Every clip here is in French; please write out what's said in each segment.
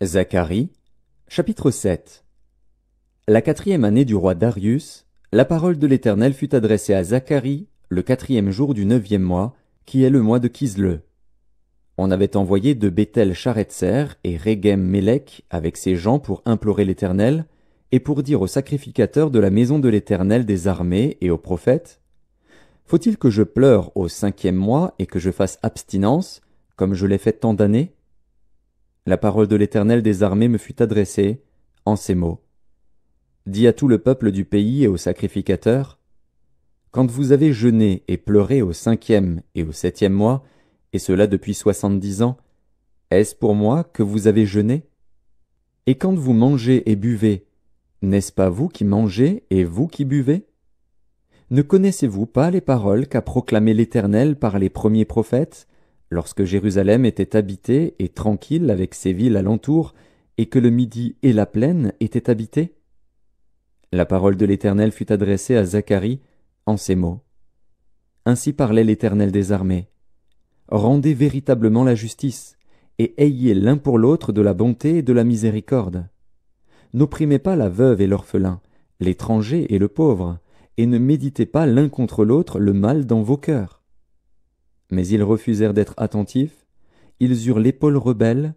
Zacharie, chapitre 7. La 4e année du roi Darius, la parole de l'Éternel fut adressée à Zacharie le 4e jour du 9e mois, qui est le mois de Kisle. On avait envoyé de Béthel Sharetzer et Régem Mélec avec ses gens pour implorer l'Éternel, et pour dire aux sacrificateurs de la maison de l'Éternel des armées et aux prophètes: Faut-il que je pleure au 5e mois et que je fasse abstinence, comme je l'ai fait tant d'années? La parole de l'Éternel des armées me fut adressée, en ces mots. Dis à tout le peuple du pays et aux sacrificateurs: Quand vous avez jeûné et pleuré au 5e et au 7e mois, et cela depuis 70 ans, est-ce pour moi que vous avez jeûné? Et quand vous mangez et buvez, n'est-ce pas vous qui mangez et vous qui buvez? Ne connaissez-vous pas les paroles qu'a proclamées l'Éternel par les premiers prophètes, lorsque Jérusalem était habitée et tranquille avec ses villes alentour, et que le Midi et la plaine étaient habités? La parole de l'Éternel fut adressée à Zacharie en ces mots. Ainsi parlait l'Éternel des armées. Rendez véritablement la justice, et ayez l'un pour l'autre de la bonté et de la miséricorde. N'opprimez pas la veuve et l'orphelin, l'étranger et le pauvre, et ne méditez pas l'un contre l'autre le mal dans vos cœurs. Mais ils refusèrent d'être attentifs, ils eurent l'épaule rebelle,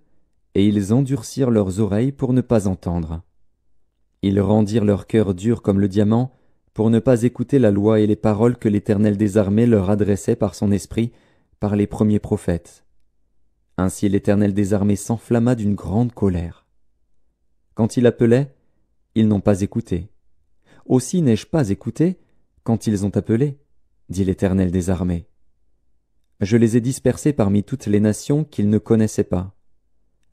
et ils endurcirent leurs oreilles pour ne pas entendre. Ils rendirent leur cœur dur comme le diamant, pour ne pas écouter la loi et les paroles que l'Éternel des armées leur adressait par son esprit, par les premiers prophètes. Ainsi l'Éternel des armées s'enflamma d'une grande colère. Quand il appelait, ils n'ont pas écouté. Aussi n'ai-je pas écouté quand ils ont appelé, dit l'Éternel des armées. Je les ai dispersés parmi toutes les nations qu'ils ne connaissaient pas.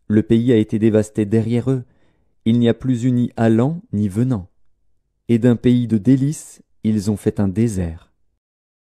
Le pays a été dévasté derrière eux, il n'y a plus eu ni allant ni venant. Et d'un pays de délices, ils ont fait un désert.